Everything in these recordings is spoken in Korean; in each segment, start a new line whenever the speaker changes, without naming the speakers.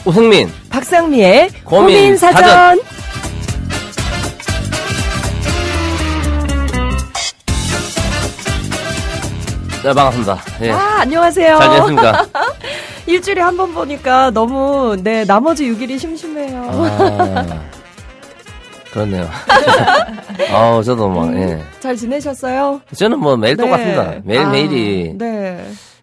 우승민,
박상미의 고민사전.
네, 반갑습니다. 예.
안녕하세요.
잘 지냈습니까?
일주일에 한 번 보니까 너무, 나머지 6일이 심심해요.
그렇네요. 저도 예.
잘 지내셨어요?
저는 매일 똑같습니다. 매일매일이.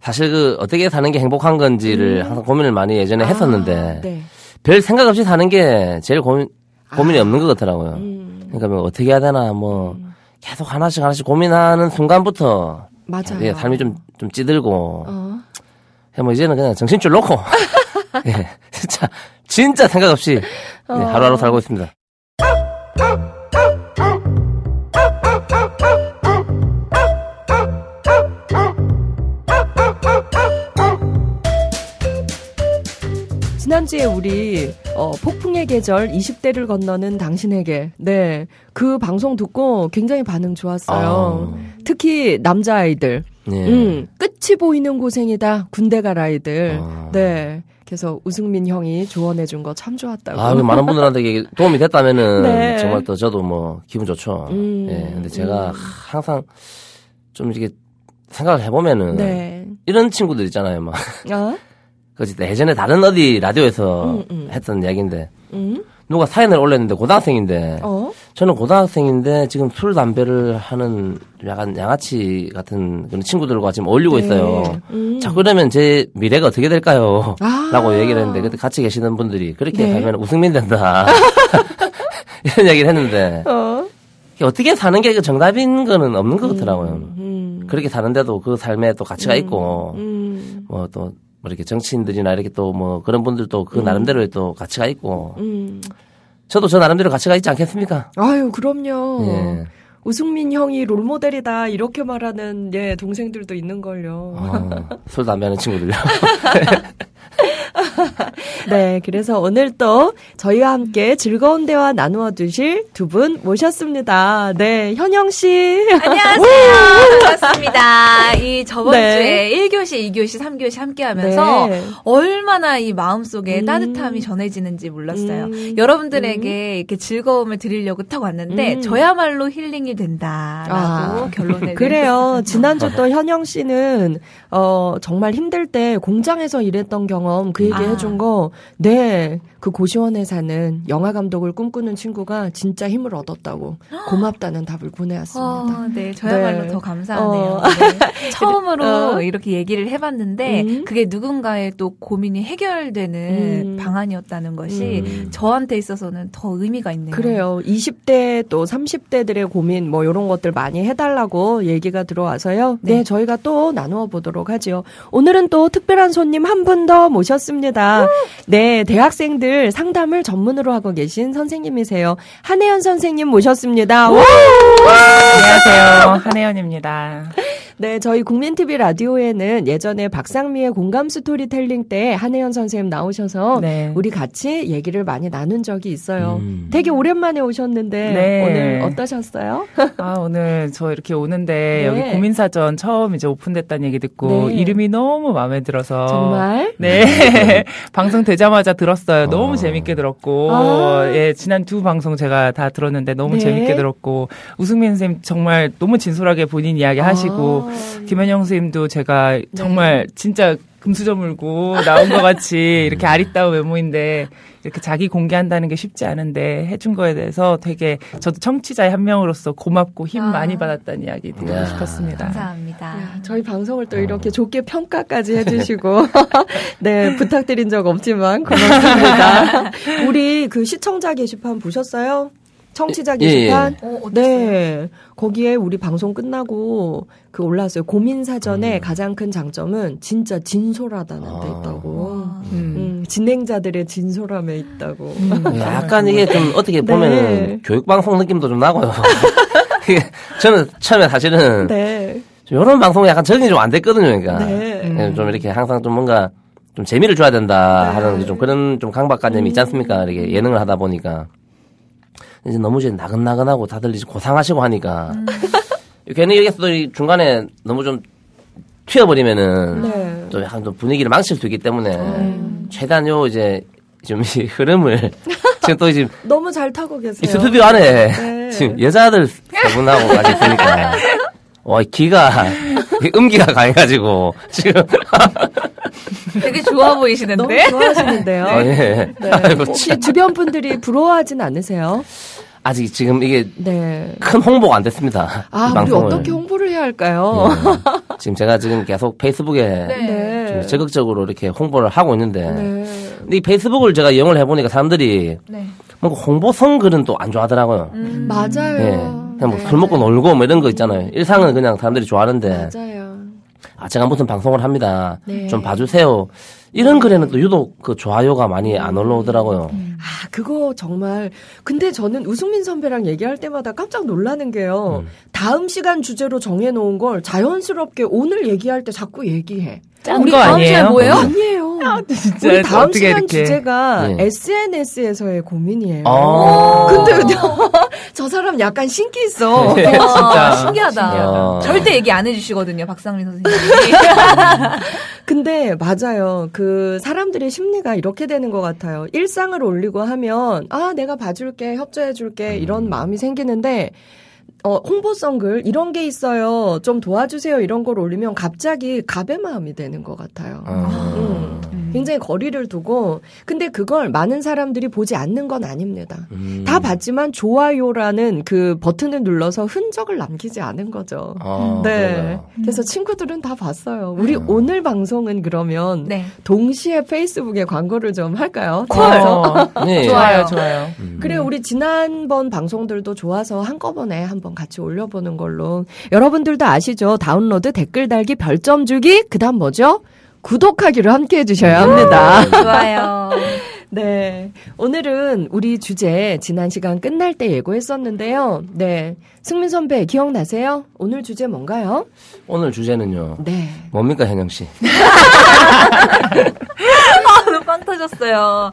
사실 어떻게 사는 게 행복한 건지를 항상 고민을 많이 예전에 했었는데, 별 생각 없이 사는 게 제일 고민이 없는 것 같더라고요. 그러니까 어떻게 해야 되나, 계속 하나씩 고민하는 순간부터,
맞아요.
삶이 좀 찌들고, 이제는 그냥 정신줄 놓고, 예, 진짜 생각 없이 하루하루 살고 있습니다.
지난주에 우리 폭풍의 계절 20대를 건너는 당신에게 그 방송 듣고 굉장히 반응 좋았어요. 특히 남자아이들 끝이 보이는 고생이다 군대 갈 아이들. 그래서 우승민 형이 조언해준 거 참 좋았다고.
많은 분들한테 도움이 됐다면은 정말 또 저도 기분 좋죠. 예, 근데 제가 항상 좀 이렇게 생각을 해보면은 이런 친구들 있잖아요, 막. 예전에 다른 어디 라디오에서 했던 이야기인데 누가 사연을 올렸는데 고등학생인데 저는 고등학생인데 지금 술 담배를 하는 약간 양아치 같은 그런 친구들과 지금 어울리고 있어요. 자꾸 그러면 제 미래가 어떻게 될까요? 라고 얘기를 했는데 그때 같이 계시는 분들이 그렇게 살면 우승민 된다. 이런 얘기를 했는데 어떻게 사는 게 정답인 거는 없는 것 같더라고요. 그렇게 사는데도 그 삶에 또 가치가 있고 또 이렇게 정치인들이나 이렇게 또 그런 분들도 그 나름대로의 또 가치가 있고 저도 저 나름대로 가치가 있지 않겠습니까?
아유, 그럼요. 예. 우승민 형이 롤모델이다 이렇게 말하는 동생들도 있는걸요.
술 담배 하는 친구들요.
그래서 오늘 또 저희와 함께 즐거운 대화 나누어 주실 두 분 모셨습니다. 현영 씨.
안녕하세요. 반갑습니다. 이 저번 주에 1교시, 2교시, 3교시 함께 하면서 얼마나 이 마음속에 따뜻함이 전해지는지 몰랐어요. 여러분들에게 이렇게 즐거움을 드리려고 딱 왔는데 저야말로 힐링이 된다라고 결론을
그래요. 지난주 또 현영 씨는 정말 힘들 때 공장에서 일했던 경험 그 얘기 해준 거 그 고시원에 사는 영화 감독을 꿈꾸는 친구가 진짜 힘을 얻었다고 고맙다는 답을 보내왔습니다.
저야말로 더 감사하네요. 처음으로 이렇게 얘기를 해봤는데 그게 누군가의 또 고민이 해결되는 방안이었다는 것이 저한테 있어서는 더 의미가 있네요.
그래요. 20대 또 30대들의 고민 이런 것들 많이 해달라고 얘기가 들어와서요. 저희가 또 나누어 보도록 하죠. 오늘은 또 특별한 손님 한 분 더 모셨습니다. 대학생들 상담을 전문으로 하고 계신 선생님이세요. 한혜연 선생님 모셨습니다.
안녕하세요. 한혜연입니다.
저희 국민TV 라디오에는 예전에 박상미의 공감 스토리텔링 때 한혜연 선생님 나오셔서 우리 같이 얘기를 많이 나눈 적이 있어요. 되게 오랜만에 오셨는데 오늘 어떠셨어요?
오늘 저 이렇게 오는데 여기 고민사전 처음 이제 오픈됐다는 얘기 듣고 이름이 너무 마음에 들어서
정말?
방송 되자마자 들었어요. 너무 재밌게 들었고 지난 두 방송 제가 다 들었는데 너무 재밌게 들었고 우승민 선생님 정말 너무 진솔하게 본인 이야기 하시고 김현영 선생님도 제가 정말 진짜 금수저물고 나온 것 같이 이렇게 아리따운 외모인데 이렇게 자기 공개한다는 게 쉽지 않은데 해준 거에 대해서 되게 저도 청취자의 한 명으로서 고맙고 힘 많이 받았다는 이야기 드리고 싶었습니다.
감사합니다.
저희 방송을 또 이렇게 좋게 평가까지 해주시고 부탁드린 적 없지만 고맙습니다. 우리 그 시청자 게시판 보셨어요? 청취자 게시판? 거기에 우리 방송 끝나고 올라왔어요. 고민사전의 가장 큰 장점은 진짜 진솔하다는 데 있다고. 진행자들의 진솔함에 있다고.
약간 이게 좀 어떻게 보면은 교육방송 느낌도 좀 나고요. 저는 처음에 사실은 이런 방송이 약간 적응이 좀 안 됐거든요. 그러니까 좀 이렇게 항상 좀 뭔가 좀 재미를 줘야 된다 하는 좀 그런 좀 강박관념이 있지 않습니까? 이렇게 예능을 하다 보니까. 이제 너무 이제 나긋나긋하고 다들 이제 고상하시고 하니까 괜히 여기서 또 중간에 너무 좀 튀어버리면은 또 약간 좀 분위기를 망칠 수 있기 때문에 최대한 이제 좀 이 흐름을 지금 또 지금
너무 잘 타고 계세요.
이 스튜디오 안에 네. 지금 여자들 세 분하고 같이 있으니까 와 음기가 강해가지고 지금
되게 좋아 보이시는데
너무 좋아하시는데요.
예.
네. 혹시 주변 분들이 부러워하진 않으세요?
아직 지금 이게
네.
큰 홍보가 안 됐습니다.
우리 어떻게 홍보를 해야 할까요?
네. 지금 제가 지금 계속 페이스북에
네.
좀 적극적으로 이렇게 홍보를 하고 있는데
네.
근데 이 페이스북을 제가 이용을 해보니까 사람들이
네.
뭔가 홍보성 글은 또 안 좋아하더라고요.
맞아요.
네. 그냥 뭐 술 먹고 놀고 뭐 이런 거 있잖아요. 일상은 그냥 사람들이 좋아하는데
맞아요.
제가 무슨 방송을 합니다.
네.
좀 봐주세요. 이런 글에는 또 유독 그 좋아요가 많이 안 올라오더라고요.
그거 정말. 근데 저는 우승민 선배랑 얘기할 때마다 깜짝 놀라는 게요. 다음 시간 주제로 정해놓은 걸 자연스럽게 오늘 얘기할 때 자꾸 얘기해.
우리 다음 시간 뭐예요?
아니에요.
진짜
우리 다음 시간
이렇게.
주제가
네.
SNS에서의 고민이에요.
아.
근데 저 사람 약간 신기 있어.
네.
진짜 신기하다.
신기하다.
절대 얘기 안 해주시거든요, 박상민 선생님이.
근데 맞아요. 그 사람들의 심리가 이렇게 되는 것 같아요. 일상을 올리고 하면 내가 봐줄게, 협조해줄게 이런 마음이 생기는데 홍보성 글 이런 게 있어요. 좀 도와주세요. 이런 걸 올리면 갑자기 갑의 마음이 되는 것 같아요. 굉장히 거리를 두고 근데 그걸 많은 사람들이 보지 않는 건 아닙니다. 다 봤지만 좋아요라는 그 버튼을 눌러서 흔적을 남기지 않은 거죠. 네.
그러네요.
그래서 친구들은 다 봤어요. 우리 오늘 방송은 그러면
네.
동시에 페이스북에 광고를 좀 할까요?
네.
좋아요.
그래 우리 지난번 방송들도 좋아서 한꺼번에 한번 같이 올려보는 걸로. 여러분들도 아시죠? 다운로드, 댓글 달기, 별점 주기, 그다음 뭐죠? 구독하기를 함께 해주셔야 합니다.
좋아요.
네. 오늘은 우리 주제 지난 시간 끝날 때 예고했었는데요. 네. 승민 선배 기억나세요? 오늘 주제 뭔가요?
오늘 주제는요.
네.
뭡니까, 현영 씨?
너무 빵 터졌어요.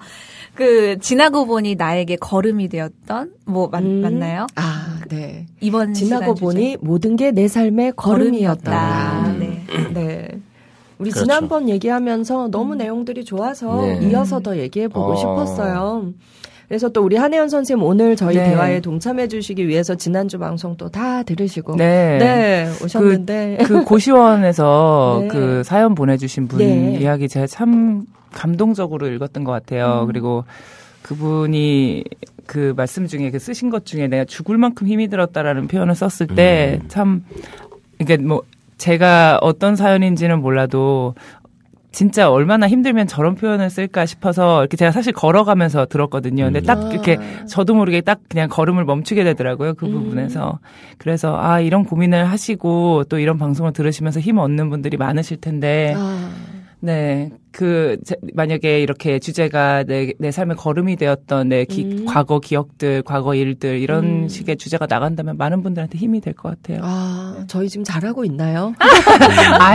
지나고 보니 나에게 걸음이 되었던, 맞나요?
네.
이번
지나고 보니 모든 게 내 삶의 걸음이었다.
네.
네. 우리
그렇죠.
지난번 얘기하면서 너무 내용들이 좋아서
네.
이어서 더 얘기해보고 싶었어요. 그래서 또 우리 한혜연 선생님 오늘 저희
네.
대화에 동참해 주시기 위해서 지난주 방송 또 다 들으시고
네.
오셨는데
그 고시원에서
네.
그 사연 보내주신 분
네.
이야기 제가 참 감동적으로 읽었던 것 같아요. 그리고 그분이 그 말씀 중에 쓰신 것 중에 내가 죽을 만큼 힘이 들었다라는 표현을 썼을 때 참 이게 제가 어떤 사연인지는 몰라도 진짜 얼마나 힘들면 저런 표현을 쓸까 싶어서 이렇게 제가 사실 걸어가면서 들었거든요. 근데 딱 이렇게 저도 모르게 딱 그냥 걸음을 멈추게 되더라고요. 그 부분에서. 그래서 이런 고민을 하시고 또 이런 방송을 들으시면서 힘 얻는 분들이 많으실 텐데 네. 만약에 이렇게 주제가 내 삶의 걸음이 되었던 과거 기억들, 과거 일들, 이런 식의 주제가 나간다면 많은 분들한테 힘이 될 것 같아요.
저희 지금 잘하고 있나요?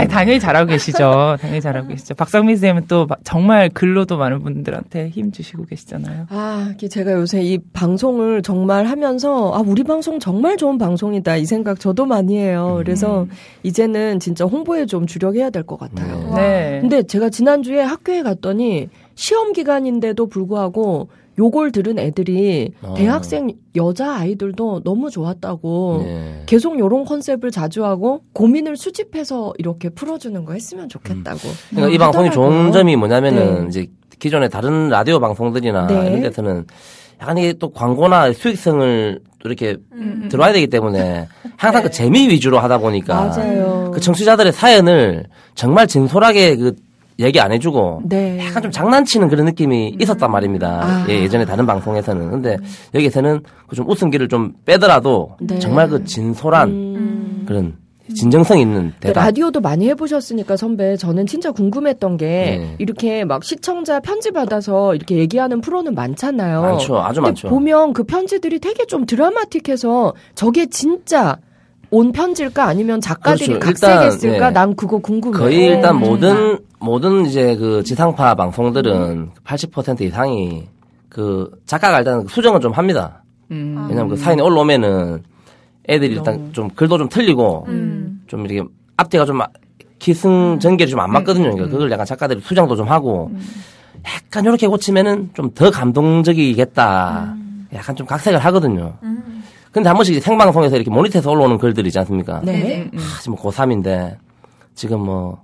당연히 잘하고 계시죠. 당연히 잘하고 계시죠. 박상민 선생님은 또 정말 글로도 많은 분들한테 힘 주시고 계시잖아요.
제가 요새 이 방송을 정말 하면서, 우리 방송 정말 좋은 방송이다. 이 생각 저도 많이 해요. 그래서 이제는 진짜 홍보에 좀 주력해야 될 것 같아요.
네.
근데 제가 지난주에 학교에 갔더니 시험 기간인데도 불구하고 요걸 들은 애들이 대학생 여자 아이들도 너무 좋았다고 계속 요런 컨셉을 자주 하고 고민을 수집해서 이렇게 풀어주는 거 했으면 좋겠다고.
그러니까 이 방송이 좋은 점이 뭐냐면은 이제 기존의 다른 라디오 방송들이나 이런 데서는 약간 이게 또 광고나 수익성을 또 이렇게 들어와야 되기 때문에 항상 그 재미 위주로 하다 보니까
맞아요.
그 청취자들의 사연을 정말 진솔하게 얘기 안 해주고 약간 좀 장난치는 그런 느낌이 있었단 말입니다. 예전에 다른 방송에서는. 근데 여기서는 그 좀 웃음기를 좀 빼더라도 정말 그 진솔한 그런 진정성 있는 대답.
라디오도 많이 해보셨으니까 선배 저는 진짜 궁금했던 게 이렇게 막 시청자 편지 받아서 이렇게 얘기하는 프로는 많잖아요.
많죠. 아주 많죠.
보면 그 편지들이 되게 좀 드라마틱해서 저게 진짜 온 편지일까 아니면 작가들이 각색했을까? 난 그거 궁금해요.
거의 일단 모든 이제 그 지상파 방송들은 80% 이상이 그 작가가 일단 수정은 좀 합니다. 왜냐면 그 사연이 올라오면은 애들이 일단 좀 글도 좀 틀리고 좀 이렇게 앞뒤가 좀 기승전결이 좀 안 맞거든요. 그러니까 그걸 약간 작가들이 수정도 좀 하고 약간 이렇게 고치면은 좀 더 감동적이겠다. 약간 좀 각색을 하거든요. 근데 한 번씩 생방송에서 이렇게 모니터에서 올라오는 글들이 있지 않습니까?
네.
지금 고3인데 지금 뭐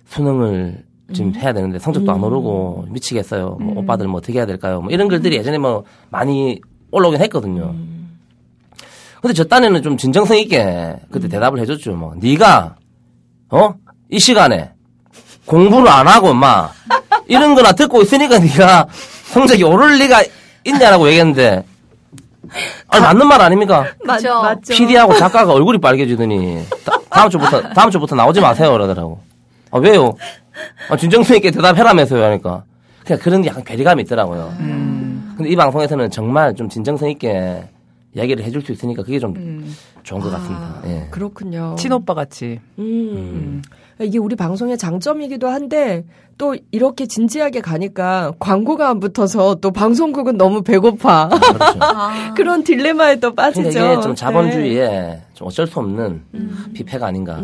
수능을 지금 해야 되는데 성적도 안 오르고 미치겠어요. 뭐 오빠들 뭐 어떻게 해야 될까요? 뭐 이런 글들이 예전에 뭐 많이 올라오긴 했거든요. 근데 저 딴에는 좀 진정성 있게 그때 대답을 해줬죠. 뭐 네가 이 시간에 공부를 안 하고 막 이런 거나 듣고 있으니까 네가 성적이 오를 리가 있냐라고 얘기했는데 아니 맞는 말 아닙니까?
맞죠.
PD하고 작가가 얼굴이 빨개지더니 다음 주부터 나오지 마세요 그러더라고. 아 왜요? 진정성 있게 대답해라면서요 하니까 그냥 그런 약간 괴리감이 있더라고요. 근데 이 방송에서는 정말 좀 진정성 있게 이야기를 해줄 수 있으니까 그게 좀 좋은 것 같습니다. 예.
그렇군요.
친오빠 같이.
이게 우리 방송의 장점이기도 한데 또 이렇게 진지하게 가니까 광고가 안 붙어서 또 방송국은 너무 배고파.
그렇죠.
그런 딜레마에 또 빠지죠.
근데 이게 좀 자본주의에 좀 어쩔 수 없는 피폐가 아닌가.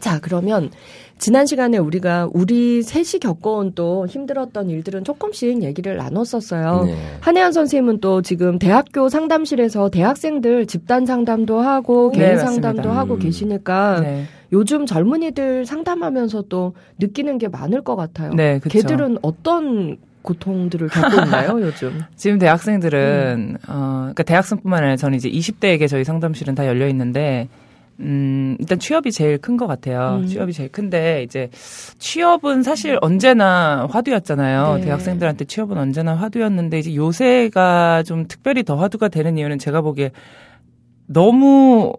자, 그러면 지난 시간에 우리가 우리 셋이 겪어온 또 힘들었던 일들은 조금씩 얘기를 나눴었어요.
네.
한혜연 선생님은 또 지금 대학교 상담실에서 대학생들 집단 상담도 하고
네,
개인
맞습니다.
상담도 하고 계시니까
네.
요즘 젊은이들 상담하면서 또 느끼는 게 많을 것 같아요.
네, 그쵸.
걔들은 어떤 고통들을 겪고 있나요, 요즘?
지금 대학생들은, 그러니까 대학생뿐만 아니라 저는 이제 20대에게 저희 상담실은 다 열려 있는데, 일단 취업이 제일 큰 것 같아요. 취업이 제일 큰데, 이제 취업은 사실 언제나 화두였잖아요.
네.
대학생들한테 취업은 언제나 화두였는데, 이제 요새가 좀 특별히 더 화두가 되는 이유는 제가 보기에 너무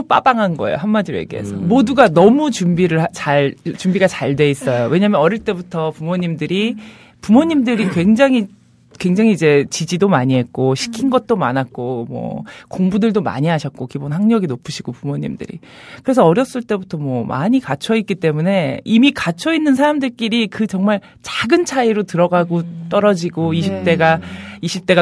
빠방한 거예요. 한마디로 얘기해서. 모두가 너무 준비가 잘 돼 있어요. 왜냐면 어릴 때부터 부모님들이 굉장히 이제 지지도 많이 했고 시킨 것도 많았고 뭐 공부들도 많이 하셨고 기본 학력이 높으시고 부모님들이 그래서 어렸을 때부터 뭐 많이 갇혀 있기 때문에 이미 갇혀 있는 사람들끼리 그 정말 작은 차이로 들어가고 떨어지고 20대가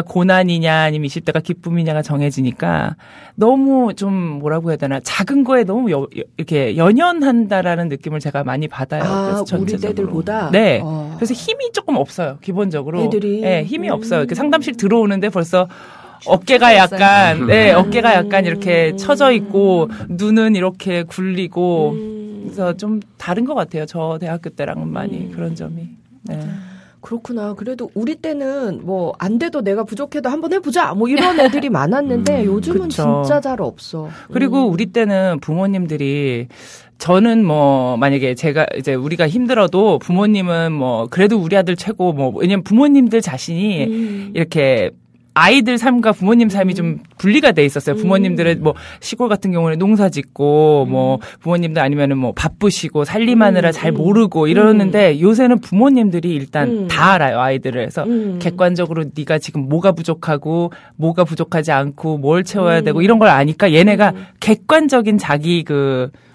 고난이냐 아니면 20대가 기쁨이냐가 정해지니까 너무 좀 뭐라고 해야 되나 작은 거에 너무 이렇게 연연한다라는 느낌을 제가 많이 받아요. 그래서 전체적으로.
우리 때들보다.
네. 그래서 힘이 조금 없어요. 기본적으로.
애들이.
네, 힘이 없어요. 이렇게 상담실 들어오는데 벌써 어깨가 약간 이렇게 처져 있고 눈은 이렇게 굴리고 그래서 좀 다른 것 같아요. 저 대학교 때랑은 많이 그런 점이. 네.
그렇구나. 그래도 우리 때는 뭐 안 돼도 내가 부족해도 한번 해보자 뭐 이런 애들이 많았는데 요즘은
그쵸.
진짜 잘 없어.
그리고 우리 때는 부모님들이 저는 뭐 만약에 제가 이제 우리가 힘들어도 부모님은 뭐 그래도 우리 아들 최고 뭐 왜냐면 부모님들 자신이 이렇게 아이들 삶과 부모님 삶이 좀 분리가 돼 있었어요. 부모님들은 뭐 시골 같은 경우는 농사 짓고 뭐 부모님들 아니면은 뭐 바쁘시고 살림하느라 잘 모르고 이러는데 요새는 부모님들이 일단 다 알아요. 아이들을. 해서 객관적으로 네가 지금 뭐가 부족하고 뭐가 부족하지 않고 뭘 채워야 되고 이런 걸 아니까 얘네가 객관적인 자기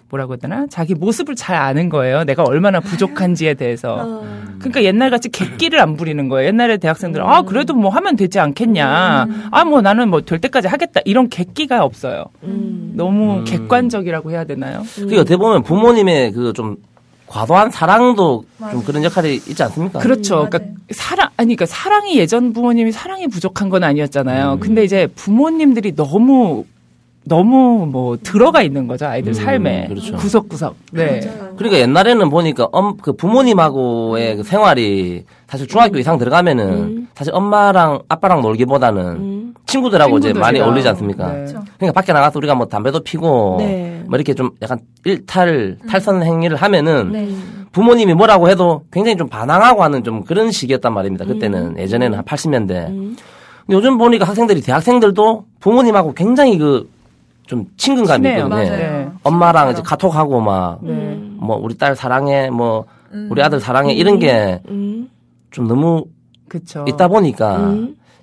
뭐라고 해야 되나? 자기 모습을 잘 아는 거예요. 내가 얼마나 부족한지에 대해서. 그러니까 옛날같이 객기를 안 부리는 거예요. 옛날에 대학생들은 그래도 뭐 하면 되지 않겠냐. 뭐 나는 뭐 될 때까지 하겠다. 이런 객기가 없어요. 너무 객관적이라고 해야 되나요?
그게 어떻게 보면 부모님의 그 좀 과도한 사랑도 좀 그런 역할이 있지 않습니까?
그렇죠. 그러니까 그러니까 사랑이 예전 부모님이 사랑이 부족한 건 아니었잖아요. 근데 이제 부모님들이 너무 뭐 들어가 있는 거죠. 아이들 삶에.
그렇죠.
구석구석. 네.
그러니까 옛날에는 보니까 그 부모님하고의 그 생활이 사실 중학교 이상 들어가면은 사실 엄마랑 아빠랑 놀기보다는 친구들하고 이제 많이 어울리지 않습니까?
네.
그러니까 밖에 나가서 우리가 뭐 담배도 피고 뭐 이렇게 좀 약간 탈선 행위를 하면은 부모님이 뭐라고 해도 굉장히 좀 반항하고 하는 좀 그런 시기였단 말입니다. 그때는 예전에는 한 80년대. 근데 요즘 보니까 대학생들도 부모님하고 굉장히 좀 친근감이
친해요.
있거든요.
네.
엄마랑 이제 카톡하고 뭐 우리 딸 사랑해, 뭐 우리 아들 사랑해 이런 게 좀 너무
그쵸.
있다 보니까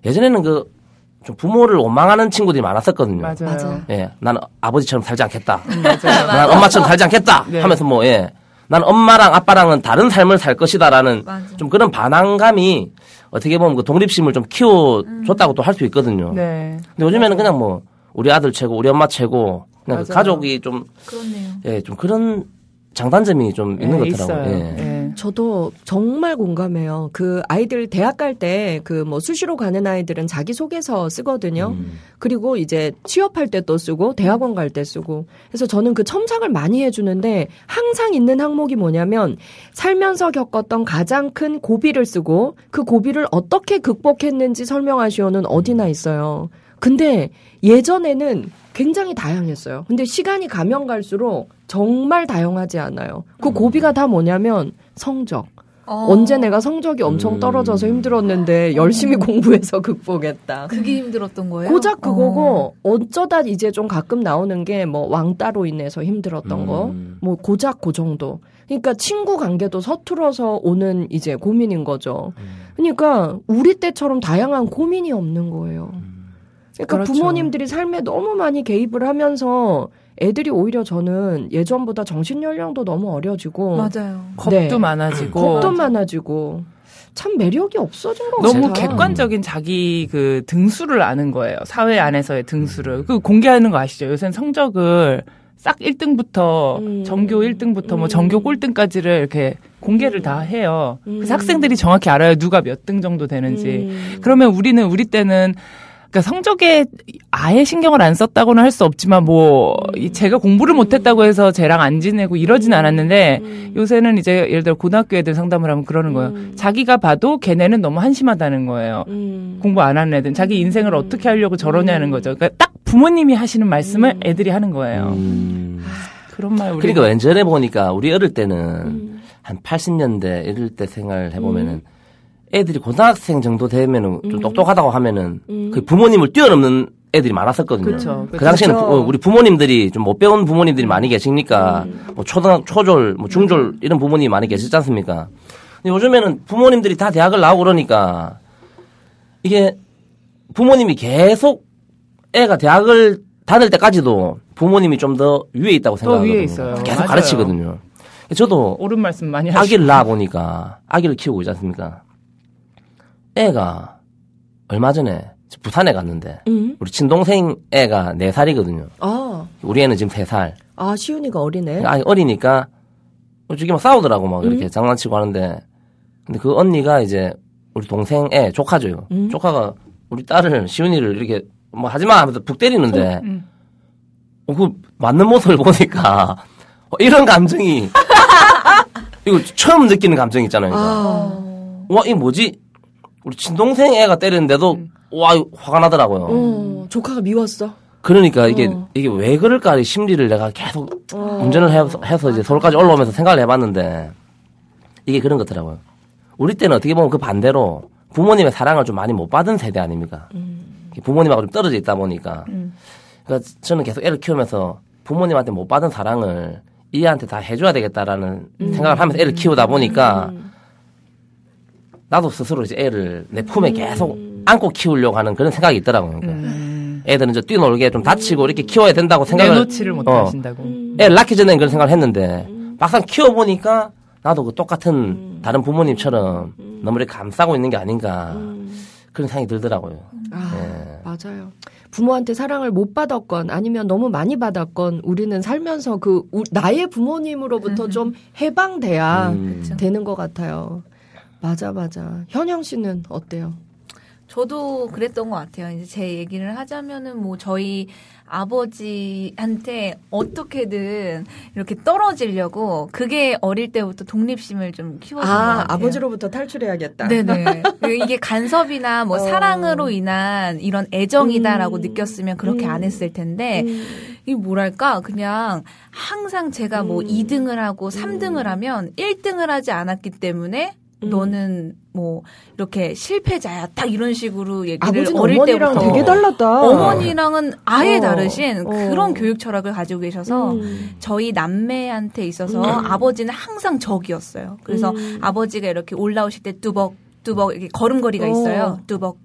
예전에는 좀 부모를 원망하는 친구들이 많았었거든요.
맞아요.
예, 나는 아버지처럼 살지 않겠다.
맞아요.
난 엄마처럼 살지 않겠다.
네.
하면서 난 엄마랑 아빠랑은 다른 삶을 살 것이다라는 좀 그런 반항감이 어떻게 보면 그 독립심을 좀 키워줬다고 또 할 수 있거든요. 네. 근데 요즘에는 그냥 뭐 우리 아들 최고, 우리 엄마 최고, 그냥 그 가족이 좀
그렇네요.
예, 좀 그런 장단점이 좀 있는 것 같더라고요.
예. 저도 정말 공감해요. 그 아이들 대학 갈 때 그 뭐 수시로 가는 아이들은 자기소개서 쓰거든요. 그리고 이제 취업할 때 또 쓰고 대학원 갈 때 쓰고. 그래서 저는 그 첨삭을 많이 해주는데 항상 있는 항목이 뭐냐면 살면서 겪었던 가장 큰 고비를 쓰고 그 고비를 어떻게 극복했는지 설명하시오는 어디나 있어요. 근데 예전에는 굉장히 다양했어요. 근데 시간이 가면 갈수록 정말 다양하지 않아요. 그 고비가 다 뭐냐면 성적. 언제 내가 성적이 엄청 떨어져서 힘들었는데 열심히 공부해서 극복했다.
그게 힘들었던 거예요?
고작 그거고 어쩌다 이제 좀 가끔 나오는 게 뭐 왕따로 인해서 힘들었던 거. 뭐 고작 그 정도. 그러니까 친구 관계도 서툴어서 오는 이제 고민인 거죠. 그러니까 우리 때처럼 다양한 고민이 없는 거예요. 그러니까 그렇죠. 부모님들이 삶에 너무 많이 개입을 하면서 애들이 오히려 저는 예전보다 정신 연령도 너무 어려지고
맞아요.
겁도 많아지고
겁도 많아지고 참 매력이 없어진 것 같아요.
너무 객관적인 자기 그 등수를 아는 거예요. 사회 안에서의 등수를. 그 공개하는 거 아시죠? 요새는 성적을 싹 1등부터 전교 1등부터 뭐 전교 꼴등까지를 이렇게 공개를 다 해요. 그래서 학생들이 정확히 알아요. 누가 몇 등 정도 되는지. 그러면 우리 때는 그러니까 성적에 아예 신경을 안 썼다고는 할 수 없지만 뭐 제가 공부를 못했다고 해서 쟤랑 안 지내고 이러진 않았는데 요새는 이제 예를 들어 고등학교 애들 상담을 하면 그러는 거예요. 자기가 봐도 걔네는 너무 한심하다는 거예요. 공부 안 하는 애들은 자기 인생을 어떻게 하려고 저러냐는 거죠. 그러니까 딱 부모님이 하시는 말씀을 애들이 하는 거예요. 그런 말 우리
그러니까 왠전에 보니까 우리 어릴 때는 한 80년대 이럴 때 생각을 해보면은 애들이 고등학생 정도 되면은 좀 똑똑하다고 하면은 그 부모님을 뛰어넘는 애들이 많았었거든요.
그쵸.
그 당시에는 우리 부모님들이 좀 못 배운 부모님들이 많이 계시니까 뭐 초졸, 뭐 중졸 이런 부모님이 많이 계시지 않습니까? 근데 요즘에는 부모님들이 다 대학을 나오고 그러니까 이게 부모님이 계속 애가 대학을 다닐 때까지도 부모님이 좀 더 위에 있다고 생각하거든요.
위에 있어요.
계속
맞아요.
가르치거든요. 저도
옳은 말씀 많이 하시고
아기를 낳아 보니까 아기를 키우고 있지 않습니까? 애가 얼마 전에 부산에 갔는데 우리 친동생 애가 4살이거든요.
아.
우리 애는 지금 3살.
아, 시훈이가 어리네.
아니 어리니까 솔직히 막 싸우더라고 막 이렇게 장난치고 하는데 근데 그 언니가 이제 우리 동생 애 조카죠. 조카가 우리 딸을 시훈이를 이렇게 뭐 하지마 하면서 북 때리는데 그 맞는 모습을 보니까 이런 감정이 이거 처음 느끼는 감정 있잖아요. 와, 이 뭐지? 우리 친동생 애가 때리는데도 와, 화가 나더라고요.
조카가 미웠어.
그러니까 이게 왜 그럴까 이 심리를 내가 계속 운전을 해서 이제 서울까지 올라오면서 생각을 해봤는데 이게 그런 거더라고요. 우리 때는 어떻게 보면 그 반대로 부모님의 사랑을 좀 많이 못 받은 세대 아닙니까? 부모님하고 좀 떨어져 있다 보니까. 그러니까 저는 계속 애를 키우면서 부모님한테 못 받은 사랑을 이 애한테 다 해줘야 되겠다라는 생각을 하면서 애를 키우다 보니까 나도 스스로 이제 애를 내 품에 계속 안고 키우려고 하는 그런 생각이 있더라고요. 그러니까 애들은 이제 뛰놀게 좀 다치고 이렇게 키워야 된다고 생각을.
내놓지를 못하신다고.
애를 낳기 전에는 그런 생각을 했는데 막상 키워보니까 나도 그 똑같은 다른 부모님처럼 너무 이렇게 감싸고 있는 게 아닌가 그런 생각이 들더라고요.
예. 맞아요. 부모한테 사랑을 못 받았건 아니면 너무 많이 받았건 우리는 살면서 나의 부모님으로부터 좀 해방돼야 되는 것 같아요. 맞아. 현영 씨는 어때요?
저도 그랬던 것 같아요. 이제 제 얘기를 하자면은 뭐 저희 아버지한테 어떻게든 이렇게 떨어지려고 그게 어릴 때부터 독립심을 좀 키워준 것 같아요.
아버지로부터 탈출해야겠다.
네네. 이게 간섭이나 뭐 사랑으로 인한 이런 애정이다라고 느꼈으면 그렇게 안 했을 텐데 이 뭐랄까 그냥 항상 제가 뭐 2등을 하고 3등을 하면 1등을 하지 않았기 때문에 너는 뭐 이렇게 실패자야 딱 이런 식으로 얘기를 어릴
어머니랑
때부터
되게 달랐다.
어머니랑은 아예 다르신 그런 교육 철학을 가지고 계셔서 저희 남매한테 있어서 아버지는 항상 적이었어요. 그래서 아버지가 이렇게 올라오실 때 뚜벅 이렇게 걸음걸이가 있어요. 뚜벅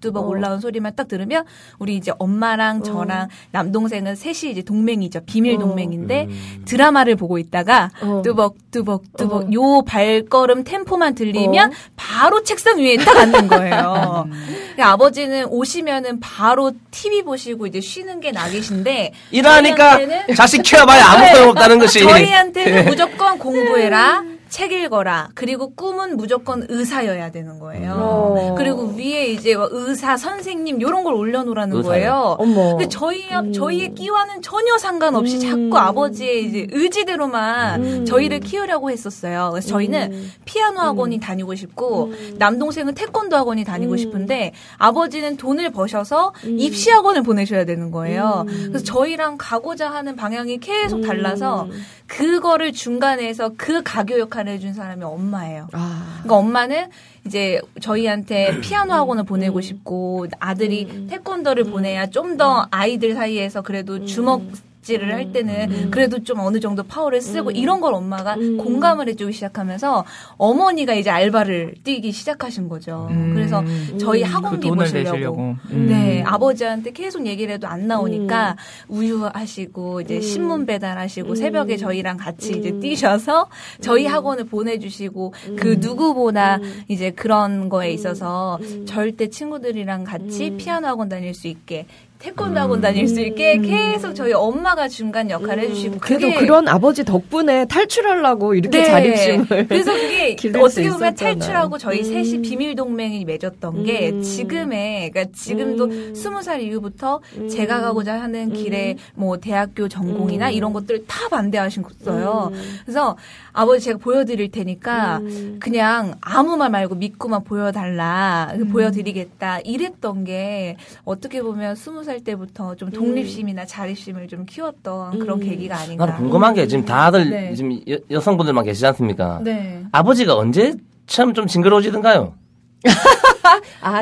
뚜벅 올라온 소리만 딱 들으면 우리 이제 엄마랑 저랑 남동생은 셋이 이제 동맹이죠. 비밀 동맹인데 드라마를 보고 있다가 뚜벅 요 발걸음 템포만 들리면 바로 책상 위에 딱 앉는 거예요. 아버지는 오시면은 바로 TV 보시고 이제 쉬는 게 낙이신데
일하니까 자식 키워봐야 아무 소용없다는 것이
저희한테는 무조건 공부해라. 책 읽어라. 그리고 꿈은 무조건 의사여야 되는 거예요. 그리고 위에 이제 의사, 선생님 이런 걸 올려놓으라는 거예요. 근데 저희의 끼와는 전혀 상관없이 자꾸 아버지의 이제 의지대로만 저희를 키우려고 했었어요. 그래서 저희는 피아노 학원이 다니고 싶고 남동생은 태권도 학원이 다니고 싶은데 아버지는 돈을 버셔서 입시 학원을 보내셔야 되는 거예요. 그래서 저희랑 가고자 하는 방향이 계속 달라서 그거를 중간에서 그 가교 역할을 해준 사람이 엄마예요. 그러니까 엄마는 이제 저희한테 피아노 학원을 보내고 싶고 아들이 태권도를 보내야 좀 더 아이들 사이에서 그래도 주먹질을 할 때는 그래도 좀 어느 정도 파워를 쓰고 이런 걸 엄마가 공감을 해주기 시작하면서 어머니가 이제 알바를 뛰기 시작하신 거죠. 그래서 저희 학원비 보시려고 네, 아버지한테 계속 얘기를 해도 안 나오니까 우유 하시고 이제 신문 배달하시고 새벽에 저희랑 같이 이제 뛰셔서 저희 학원을 보내주시고 그 누구보다 이제 그런 거에 있어서 절대 친구들이랑 같이 피아노 학원 다닐 수 있게 태권도 학원 다닐 수 있게 계속 저희 엄마가 중간 역할을 해주시고
그래도 그런 아버지 덕분에 탈출하려고 이렇게
네.
자립심을
그래서 그게 어떻게 보면 탈출하고 저희 셋이 비밀 동맹이 맺었던 게 그러니까 지금도 20살 이후부터 제가 가고자 하는 길에 뭐 대학교 전공이나 이런 것들 다 반대하셨어요. 그래서 아버지 제가 보여드릴 테니까 그냥 아무 말 말고 믿고만 보여드리겠다 이랬던 게 어떻게 보면 20살 때부터 좀 독립심이나 자립심을 좀 키웠던 그런 계기가 아닌가.
나는 궁금한 게 지금 다들 지금 여성분들만 계시지 않습니까?
네.
아버지가 언제 처음 좀 징그러워지던가요?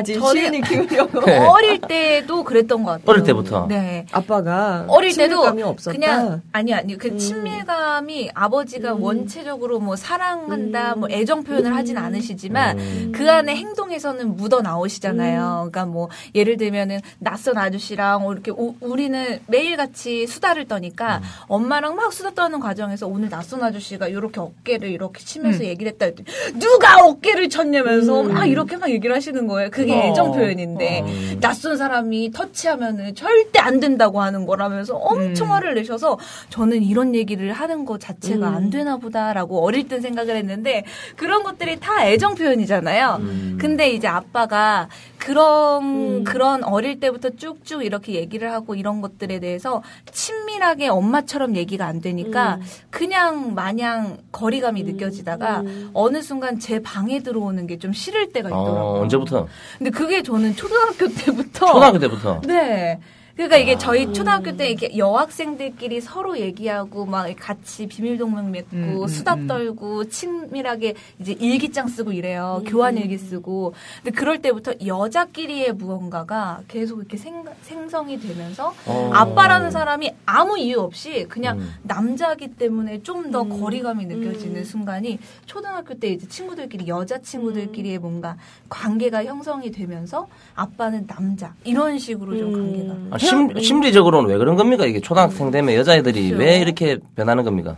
시은이 키우려고.
어릴 때도 그랬던 것 같아요.
어릴 때부터?
네. 아빠가
어릴 때도
친밀감이 없었다?
그냥 아니 그 친밀감이 아버지가 원체적으로 뭐 사랑한다 뭐 애정 표현을 하진 않으시지만 그 안에 행동에서는 묻어 나오시잖아요. 그러니까 뭐 예를 들면은 낯선 아저씨랑 이렇게 우리는 매일 같이 수다를 떠니까 엄마랑 막 수다 떠는 과정에서 오늘 낯선 아저씨가 이렇게 어깨를 이렇게 치면서 얘기를 했다 했더니 누가 어깨를 쳤냐면서 막 이렇게 막 얘기를 하시는 거예요. 그게 애정 표현인데 낯선 사람이 터치하면은 절대 안 된다고 하는 거라면서 엄청 화를 내셔서 저는 이런 얘기를 하는 거 자체가 안 되나 보다라고 어릴 땐 생각을 했는데 그런 것들이 다 애정 표현이잖아요. 근데 이제 아빠가 그런 어릴 때부터 쭉쭉 이렇게 얘기를 하고 이런 것들에 대해서 친밀하게 엄마처럼 얘기가 안 되니까 그냥 마냥 거리감이 느껴지다가 어느 순간 제 방에 들어오는 게 좀 싫을 때가 있더라고요.
언제부터?
근데 그게 저는 초등학교 때부터.
초등학교 때부터?
네. 그러니까 이게 저희 초등학교 때 이렇게 여학생들끼리 서로 얘기하고 막 같이 비밀 동맹 맺고 수다 떨고 친밀하게 이제 일기장 쓰고 이래요. 교환 일기 쓰고. 근데 그럴 때부터 여자끼리의 무언가가 계속 이렇게 생성이 되면서 아빠라는 사람이 아무 이유 없이 그냥 남자기 때문에 좀 더 거리감이 느껴지는 순간이 초등학교 때 이제 친구들끼리 여자 친구들끼리의 뭔가 관계가 형성이 되면서 아빠는 남자 이런 식으로 좀 관계가.
심리적으로는 왜 그런 겁니까? 이게 초등학생 되면 여자애들이 그렇죠. 왜 이렇게 변하는 겁니까?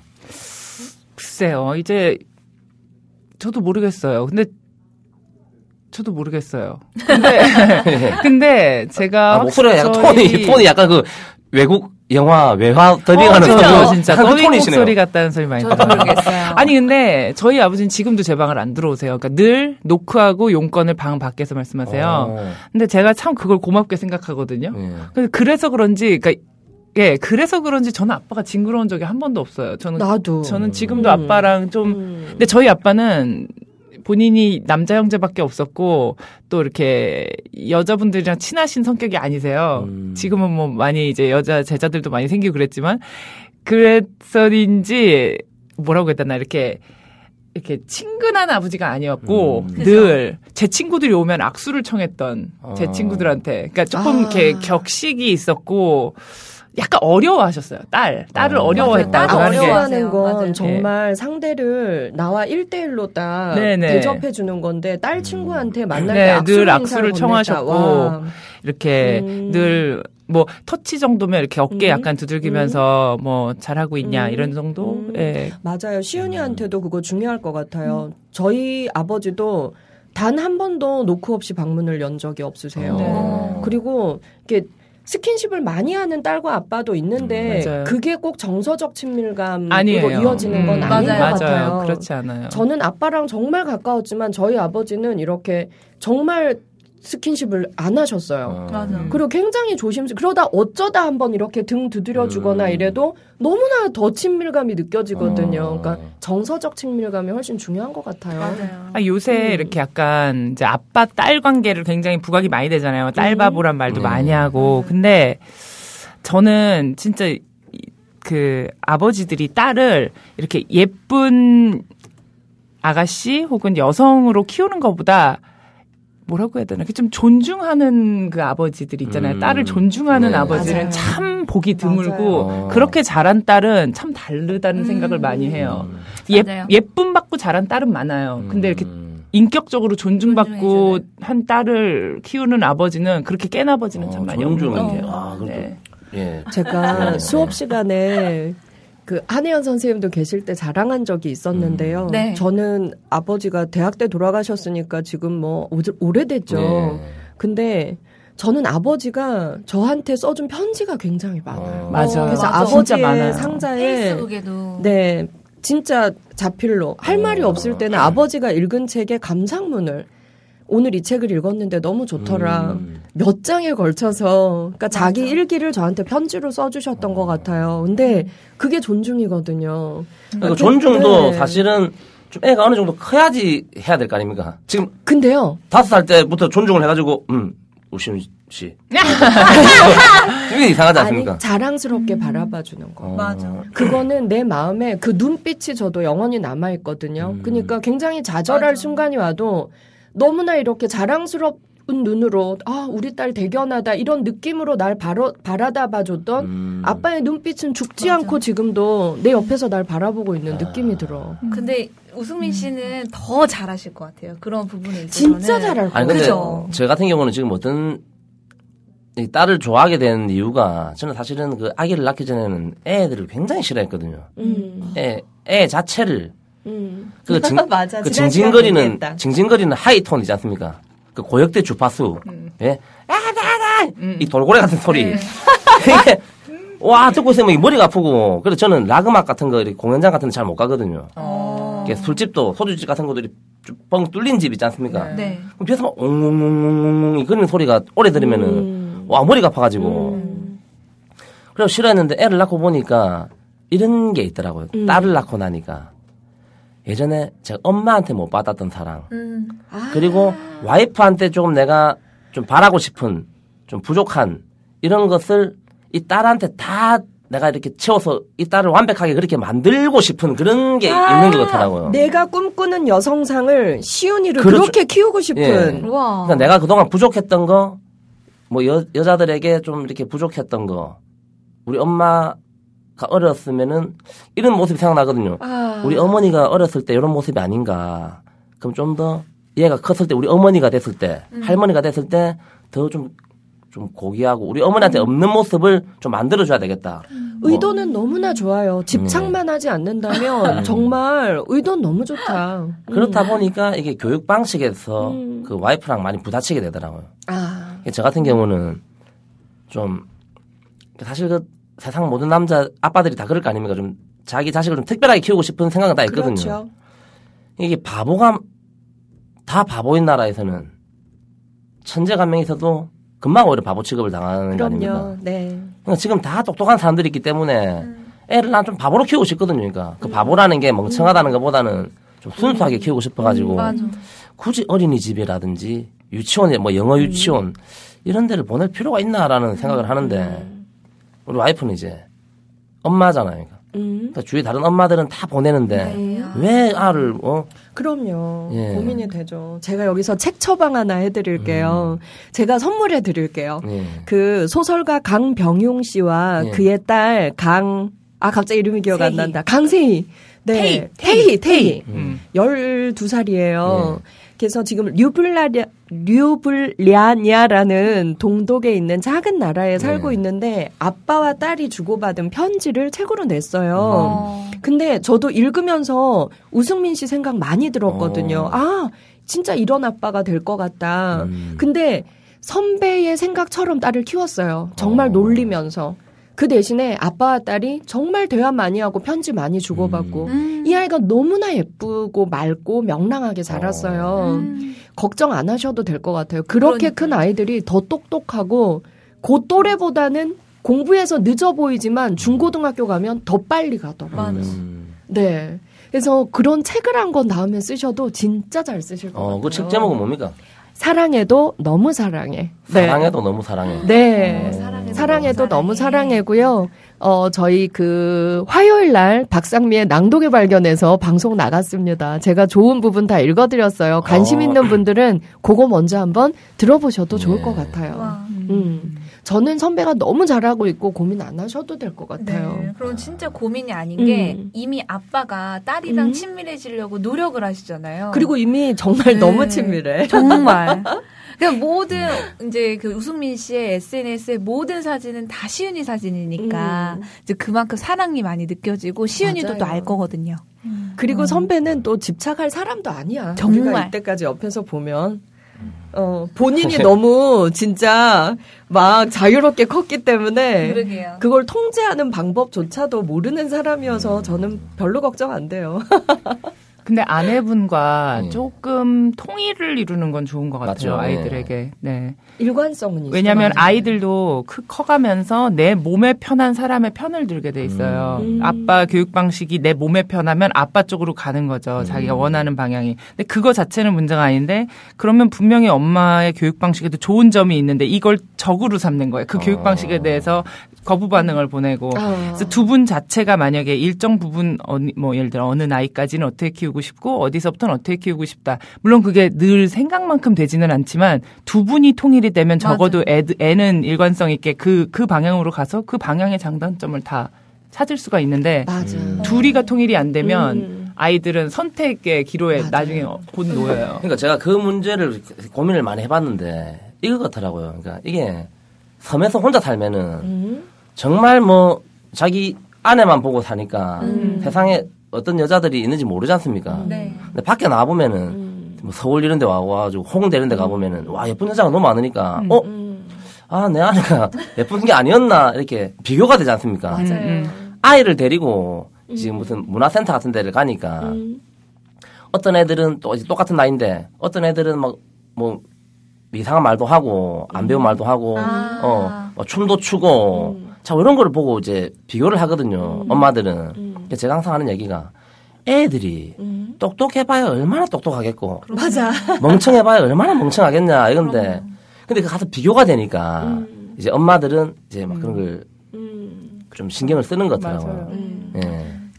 글쎄요. 이제 저도 모르겠어요. 저도 모르겠어요. 근데 제가
목소리가 약간 톤이 약간 그 외국 영화 외화 더빙하는
진짜 더빙 목소리 같다는 소리 많이
들어요. 모르겠어요.
아니 근데 저희 아버지는 지금도 제 방을 안 들어오세요. 그러니까 늘 노크하고 용건을 방 밖에서 말씀하세요. 근데 제가 참 그걸 고맙게 생각하거든요. 그래서 그런지 그래서 그런지 저는 아빠가 징그러운 적이 한 번도 없어요. 저는 지금도 아빠랑 좀 근데 저희 아빠는 본인이 남자 형제밖에 없었고 또 이렇게 여자분들이랑 친하신 성격이 아니세요. 지금은 뭐 많이 이제 여자 제자들도 많이 생기고 그랬지만 그래서인지 뭐라고 해야 되나 이렇게 친근한 아버지가 아니었고 늘 제 친구들이 오면 악수를 청했던 제 친구들한테 그러니까 조금 이렇게 격식이 있었고 약간 어려워하셨어요. 딸을 어려워했다.
딸을 어려워하는 건 맞아요. 정말 네. 상대를 나와 1대1로 딱 대접해 주는 건데 딸 친구한테 만날 때
늘 악수를 청하셨고 와. 이렇게 늘 뭐 터치 정도면 이렇게 어깨 약간 두들기면서 뭐 잘하고 있냐 이런 정도. 예.
맞아요. 시은이한테도 그거 중요할 것 같아요. 저희 아버지도 단 한 번도 노크 없이 방문을 연 적이 없으세요. 그리고 이렇게 스킨십을 많이 하는 딸과 아빠도 있는데 그게 꼭 정서적 친밀감으로 아니에요. 이어지는 건 아닌 것 같아요.
그렇지 않아요.
저는 아빠랑 정말 가까웠지만 저희 아버지는 이렇게 정말 스킨십을 안 하셨어요. 그리고 굉장히 그러다 어쩌다 한번 이렇게 등 두드려주거나 이래도 너무나 더 친밀감이 느껴지거든요. 그러니까 정서적 친밀감이 훨씬 중요한 것 같아요.
맞아요.
요새 이렇게 약간 이제 아빠 딸 관계를 굉장히 부각이 많이 되잖아요. 딸바보란 말도 많이 하고. 근데 저는 진짜 그 아버지들이 딸을 이렇게 예쁜 아가씨 혹은 여성으로 키우는 것보다 뭐라고 해야 되나? 좀 존중하는 그 아버지들 있잖아요. 딸을 존중하는 아버지는 맞아요. 참 보기 드물고 그렇게 자란 딸은 참 다르다는 생각을 많이 해요. 예쁨 받고 자란 딸은 많아요. 근데 이렇게 인격적으로 존중받고 한 딸을 키우는 아버지는 그렇게 깬 아버지는 참 많이 없는 것 같아요.
네. 예.
제가 수업 시간에 그 한혜연 선생님도 계실 때 자랑한 적이 있었는데요. 네. 저는 아버지가 대학 때 돌아가셨으니까 지금 뭐 오래됐죠. 네. 근데 저는 아버지가 저한테 써준 편지가 굉장히 많아요.
맞아요.
그래서
맞아.
아버지의 상자에
페이스북에도
네 진짜 자필로 할 말이 없을 때는 아버지가 읽은 책에 감상문을 오늘 이 책을 읽었는데 너무 좋더라. 몇 장에 걸쳐서 그러니까 맞아. 자기 일기를 저한테 편지로 써주셨던 것 같아요. 근데 그게 존중이거든요.
그러니까 존중도 사실은 좀 애가 어느 정도 커야지 해야 될 거 아닙니까? 지금
근데요.
5살 때부터 존중을 해가지고 우시은 씨. 이게 이상하지 않습니까?
아니, 자랑스럽게 바라봐주는 거.
맞아.
그거는 내 마음에 그 눈빛이 저도 영원히 남아있거든요. 그러니까 굉장히 좌절할 맞아. 순간이 와도 너무나 이렇게 자랑스러운 눈으로 우리 딸 대견하다 이런 느낌으로 날 바라다 봐줬던 아빠의 눈빛은 죽지 맞아. 않고 지금도 내 옆에서 날 바라보고 있는 느낌이 들어.
근데 우승민 씨는 더 잘하실 것 같아요. 그런 부분에 있어서는.
진짜 잘할 것 같아요.
그죠? 저 같은 경우는 지금 어떤 딸을 좋아하게 된 이유가 저는 사실은 그 아기를 낳기 전에는 애들을 굉장히 싫어했거든요. 애 자체를 그
맞아.
그 징징거리는 하이톤이지 않습니까? 그 고역대 주파수, 예, 이 돌고래 같은 소리. 이게 와 듣고 있으면 머리가 아프고. 그래서 저는 락 음악 같은 거, 공연장 같은 데 잘 못 가거든요. 술집도 소주집 같은 것도 뻥 뚫린 집 있지 않습니까?
네.
그럼 뒤에서 막 옹옹옹옹옹 그런 소리가 오래 들으면은 와 머리가 아파가지고. 그래서 싫어했는데 애를 낳고 보니까 이런 게 있더라고요. 딸을 낳고 나니까. 예전에 제가 엄마한테 못 받았던 사랑. 그리고 와이프한테 조금 내가 좀 바라고 싶은, 좀 부족한 이런 것을 이 딸한테 다 내가 이렇게 채워서 이 딸을 완벽하게 그렇게 만들고 싶은 그런 게 있는 것 같더라고요.
내가 꿈꾸는 여성상을 시은이를 그렇게 키우고 싶은.
예. 그러니까 내가 그동안 부족했던 거, 뭐 여자들에게 좀 이렇게 부족했던 거, 우리 엄마가 어렸으면은 이런 모습이 생각나거든요. 우리 어머니가 어렸을 때 이런 모습이 아닌가. 그럼 좀 더 얘가 컸을 때 우리 어머니가 됐을 때, 할머니가 됐을 때 더 좀 고귀하고 우리 어머니한테 없는 모습을 좀 만들어줘야 되겠다.
의도는 너무나 좋아요. 집착만 하지 않는다면 정말 의도는 너무 좋다.
그렇다 보니까 이게 교육 방식에서 그 와이프랑 많이 부딪히게 되더라고요. 저 같은 경우는 좀 사실 그 세상 모든 남자 아빠들이 다 그럴 거 아닙니까? 좀 자기 자식을 좀 특별하게 키우고 싶은 생각은 다 있거든요.
그렇죠.
이게 다 바보인 나라에서는 천재가 한 명 있어도 금방 오히려 바보 취급을 당하는 거 아닙니까?
네.
그러니까 지금 다 똑똑한 사람들이 있기 때문에 애를 난 좀 바보로 키우고 싶거든요. 그러니까 그 바보라는 게 멍청하다는 것보다는 좀 순수하게 키우고 싶어가지고 굳이 어린이집이라든지 유치원에 뭐 영어 유치원 이런 데를 보낼 필요가 있나라는 생각을 하는데 우리 와이프는 이제 엄마잖아요. 그러니까 그러니까 주위 다른 엄마들은 다 보내는데 왜 알을
그럼요. 예. 고민이 되죠. 제가 여기서 책 처방 하나 해드릴게요. 제가 선물해 드릴게요. 그 소설가 강병용 씨와 그의 딸 갑자기 이름이 기억 안 난다. 강세희. 네. 태희. 12살이에요. 그래서 지금 류블리아냐라는 동독에 있는 작은 나라에 살고 있는데 아빠와 딸이 주고받은 편지를 책으로 냈어요. 근데 저도 읽으면서 우승민 씨 생각 많이 들었거든요. 아, 진짜 이런 아빠가 될 것 같다. 근데 선배의 생각처럼 딸을 키웠어요. 정말 놀리면서. 그 대신에 아빠와 딸이 정말 대화 많이 하고 편지 많이 주고받고 이 아이가 너무나 예쁘고 맑고 명랑하게 자랐어요. 걱정 안 하셔도 될 것 같아요. 그렇게 큰 아이들이 더 똑똑하고 그 또래보다는 공부에서 늦어 보이지만 중고등학교 가면 더 빨리 가더라고요. 네. 그래서 그런 책을 한 권 다음에 쓰셔도 진짜 잘 쓰실 것 같아요.
그 책 제목은 뭡니까?
사랑해도 너무 사랑해.
네. 사랑해도 너무 사랑해.
네. 사랑해도 너무 사랑해고요. 저희 화요일 날 박상미의 낭독의 발견에서 방송 나갔습니다. 제가 좋은 부분 다 읽어드렸어요. 관심 있는 분들은 그거 먼저 한번 들어보셔도 좋을 것 같아요. 저는 선배가 너무 잘하고 있고 고민 안 하셔도 될 것 같아요.
네, 그럼 진짜 고민이 아닌 게 이미 아빠가 딸이랑 친밀해지려고 노력을 하시잖아요.
그리고 이미 정말 너무 친밀해.
정말. 그냥 모든 이제 그 우승민 씨의 SNS의 모든 사진은 다 시은이 사진이니까 이제 그만큼 사랑이 많이 느껴지고 시은이도 또 알 거거든요.
그리고 선배는 또 집착할 사람도 아니야.
정말.
우리가 이때까지 옆에서 보면. 본인이 너무 진짜 막 자유롭게 컸기 때문에
그러게요.
그걸 통제하는 방법조차도 모르는 사람이어서 저는 별로 걱정 안 돼요.
근데 아내분과 조금 통일을 이루는 건 좋은 것 같아요.
맞죠.
아이들에게. 네.
일관성은 있어요.
왜냐하면 아이들도 커가면서 내 몸에 편한 사람의 편을 들게 돼 있어요. 아빠 교육 방식이 내 몸에 편하면 아빠 쪽으로 가는 거죠. 자기가 원하는 방향이. 근데 그거 자체는 문제가 아닌데 그러면 분명히 엄마의 교육 방식에도 좋은 점이 있는데 이걸 적으로 삼는 거예요. 그 교육 방식에 대해서 거부 반응을 보내고. 그래서 두 분 자체가 만약에 일정 부분 예를 들어 어느 나이까지는 어떻게 키우고 싶고 어디서부터는 어떻게 키우고 싶다. 물론 그게 늘 생각만큼 되지는 않지만 두 분이 통일이 되면 적어도 애는 일관성 있게 그 방향으로 가서 그 방향의 장단점을 다 찾을 수가 있는데 둘이가 통일이 안 되면 아이들은 선택의 기로에 나중에 곧 놓여요.
그러니까 제가 그 문제를 고민을 많이 해봤는데 이거 같더라고요. 그러니까 이게 섬에서 혼자 살면은 정말 자기 아내만 보고 사니까 세상에 어떤 여자들이 있는지 모르지 않습니까? 근데 밖에 나와보면은 서울 이런 데 와가지고 홍대 이런 데 가보면은 와 예쁜 여자가 너무 많으니까 내 아내가 예쁜 게 아니었나 이렇게 비교가 되지 않습니까?
맞아요.
아이를 데리고 지금 무슨 문화센터 같은 데를 가니까 어떤 애들은 또 똑같은 나이인데 어떤 애들은 이상한 말도 하고 안 배운 말도 하고 춤도 추고 자 이런 거를 보고 이제 비교를 하거든요. 엄마들은. 제가 항상 하는 얘기가 애들이 똑똑해봐야 얼마나 똑똑하겠고
맞아.
멍청해봐야 얼마나 멍청하겠냐 이건데 근데 가서 비교가 되니까 이제 엄마들은 이제 막 그런 걸 좀 신경을 쓰는 것 같아요.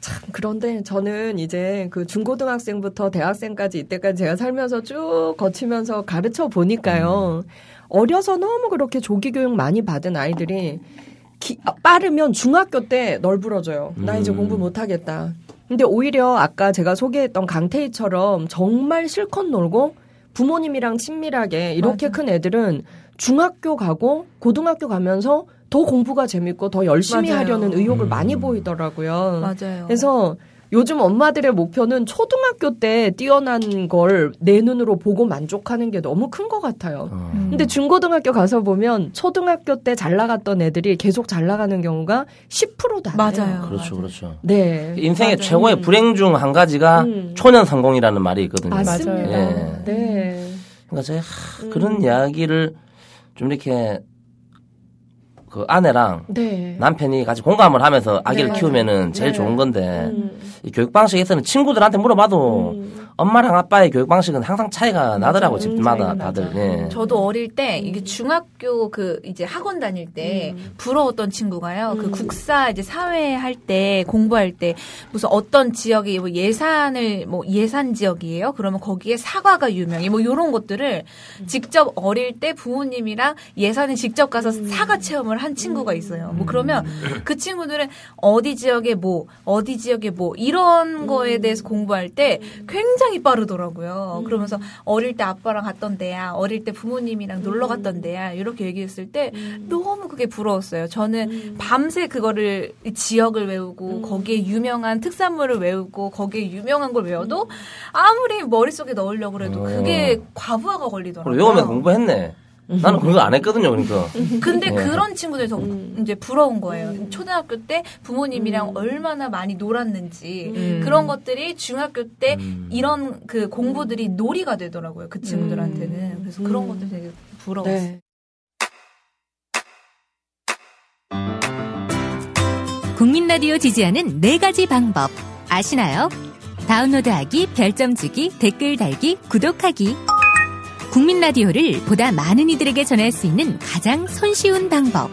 참 그런데 저는 이제 그 중고등학생부터 대학생까지 이때까지 제가 살면서 쭉 거치면서 가르쳐 보니까요. 어려서 너무 그렇게 조기 교육 많이 받은 아이들이 빠르면 중학교 때 널브러져요. 나 이제 공부 못하겠다. 근데 오히려 아까 제가 소개했던 강태희처럼 정말 실컷 놀고 부모님이랑 친밀하게 이렇게 큰 애들은 중학교 가고 고등학교 가면서 더 공부가 재밌고 더 열심히 하려는 의욕을 많이 보이더라고요.
맞아요.
그래서 요즘 엄마들의 목표는 초등학교 때 뛰어난 걸 내 눈으로 보고 만족하는 게 너무 큰 것 같아요. 근데 중고등학교 가서 보면 초등학교 때 잘 나갔던 애들이 계속 잘 나가는 경우가 10%도 안 돼요.
맞아요.
그렇죠, 그렇죠.
네.
인생의 최고의 불행 중 한 가지가 초년 성공이라는 말이 있거든요.
맞습니다.
예.
네.
그러니까 제가 그런 이야기를 좀 이렇게 그 아내랑 남편이 같이 공감을 하면서 아기를 키우면은 제일 좋은 건데 이 교육 방식에서는 친구들한테 물어봐도 엄마랑 아빠의 교육 방식은 항상 차이가 나더라고 집마다 다들. 예.
저도 어릴 때 이게 중학교 그 이제 학원 다닐 때 부러웠던 친구가요. 그 국사 이제 사회 할 때 공부할 때 무슨 어떤 지역이 뭐 예산 지역이에요. 그러면 거기에 사과가 유명해. 뭐 이런 것들을 직접 어릴 때 부모님이랑 예산에 직접 가서 사과 체험을 한 친구가 있어요. 뭐 그러면 그 친구들은 어디 지역에 뭐 이런 거에 대해서 공부할 때 굉장히 빠르더라고요. 그러면서 어릴 때 아빠랑 갔던 데야, 어릴 때 부모님이랑 놀러 갔던 데야 이렇게 얘기했을 때 너무 그게 부러웠어요. 저는 밤새 그거를 지역을 외우고 거기에 유명한 특산물을 외우고 거기에 유명한 걸 외워도 아무리 머릿속에 넣으려고 해도 그게 과부하가 걸리더라고요.
외우면 공부했네. 나는 그거 안 했거든요, 그러니까.
근데 그런 친구들이 더 이제 부러운 거예요. 초등학교 때 부모님이랑 얼마나 많이 놀았는지 그런 것들이 중학교 때 이런 그 공부들이 놀이가 되더라고요. 그 친구들한테는. 그래서 그런 것들 되게 부러웠어요. 네.
국민 라디오 지지하는 4가지 방법 아시나요? 다운로드하기, 별점 주기, 댓글 달기, 구독하기. 국민 라디오를 보다 많은 이들에게 전할 수 있는 가장 손쉬운 방법.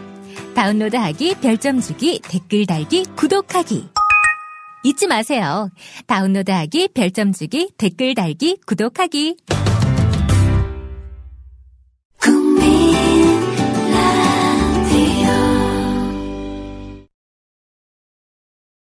다운로드하기, 별점 주기, 댓글 달기, 구독하기. 잊지 마세요. 다운로드하기, 별점 주기, 댓글 달기, 구독하기.